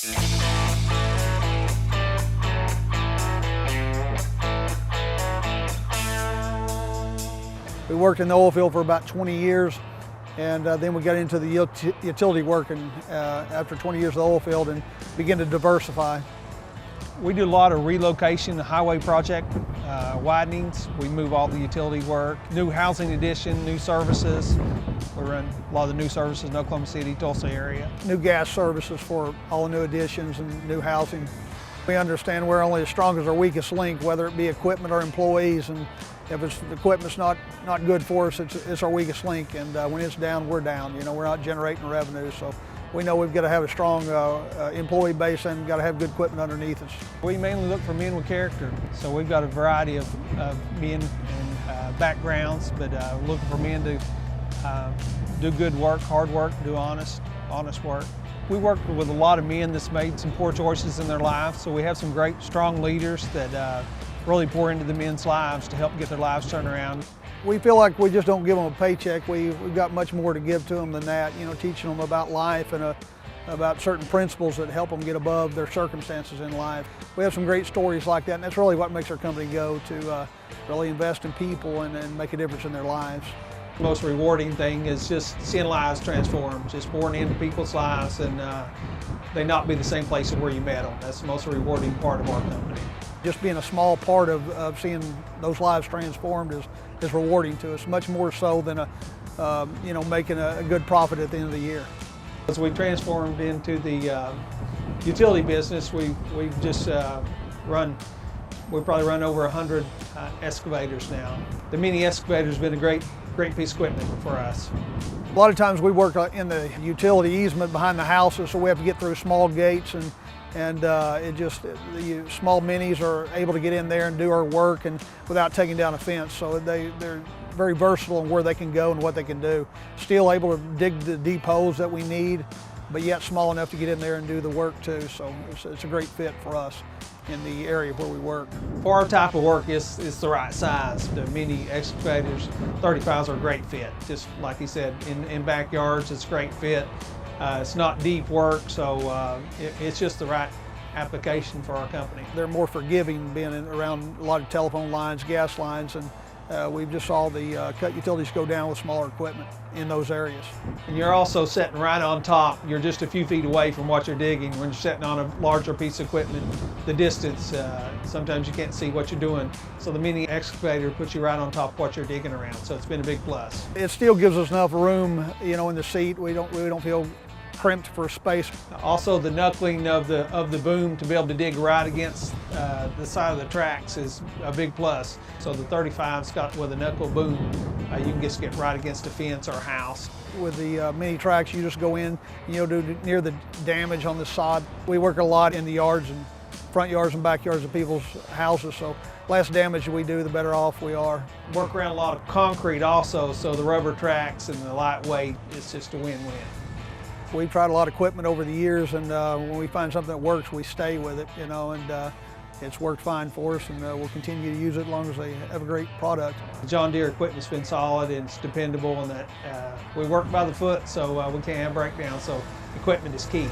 We worked in the oil field for about 20 years, and then we got into the utility work and after 20 years of the oil field and began to diversify. We do a lot of relocation, highway project widenings. We move all the utility work, new housing addition, new services. We run a lot of the new services in Oklahoma City, Tulsa area. New gas services for all the new additions and new housing. We understand we're only as strong as our weakest link, whether it be equipment or employees, and if the equipment's not good for us, it's our weakest link, and when it's down, we're down. You know, we're not generating revenue, so we know we've got to have a strong employee base and got to have good equipment underneath us. We mainly look for men with character, so we've got a variety of men and backgrounds, but looking for men to do good work, hard work, do honest work. We work with a lot of men that's made some poor choices in their lives, so we have some great, strong leaders that really pour into the men's lives to help get their lives turned around. We feel like we just don't give them a paycheck. We've got much more to give to them than that, you know, teaching them about life and about certain principles that help them get above their circumstances in life. We have some great stories like that, and that's really what makes our company go, to really invest in people and make a difference in their lives. The most rewarding thing is just seeing lives transform, just pouring into people's lives and they not be the same place as where you met them. That's the most rewarding part of our company. Just being a small part of seeing those lives transformed is rewarding to us, much more so than you know, making a good profit at the end of the year. As we transformed into the utility business, we've just we probably run over 100 excavators now. The mini excavator has been a great piece of equipment for us. A lot of times we work in the utility easement behind the houses, so we have to get through small gates, and the small minis are able to get in there and do our work and without taking down a fence. So they're very versatile in where they can go and what they can do. Still able to dig the deep holes that we need, but yet small enough to get in there and do the work too. So it's a great fit for us in the area where we work. For our type of work, it's the right size. The mini excavators, 35s are a great fit. Just like he said, in backyards, it's a great fit. It's not deep work, so it's just the right application for our company. They're more forgiving, being around a lot of telephone lines, gas lines, and we've just saw the cut utilities go down with smaller equipment in those areas. And you're also sitting right on top. You're just a few feet away from what you're digging. When you're sitting on a larger piece of equipment, the distance, sometimes you can't see what you're doing. So the mini excavator puts you right on top of what you're digging around. So it's been a big plus. It still gives us enough room, you know, in the seat. We don't feel crimped for space. Also, the knuckling of the boom to be able to dig right against the side of the tracks is a big plus. So the 35's got with a knuckle boom, you can just get right against a fence or a house. With the mini tracks, you just go in, you know, do near the damage on the sod. We work a lot in the yards and front yards and backyards of people's houses, so less damage we do, the better off we are. Work around a lot of concrete also, so the rubber tracks and the lightweight, it's just a win-win. We've tried a lot of equipment over the years, and when we find something that works, we stay with it, you know, and it's worked fine for us, and we'll continue to use it as long as they have a great product. The John Deere equipment's been solid and it's dependable, and that we work by the foot, so we can't have breakdowns, so equipment is key.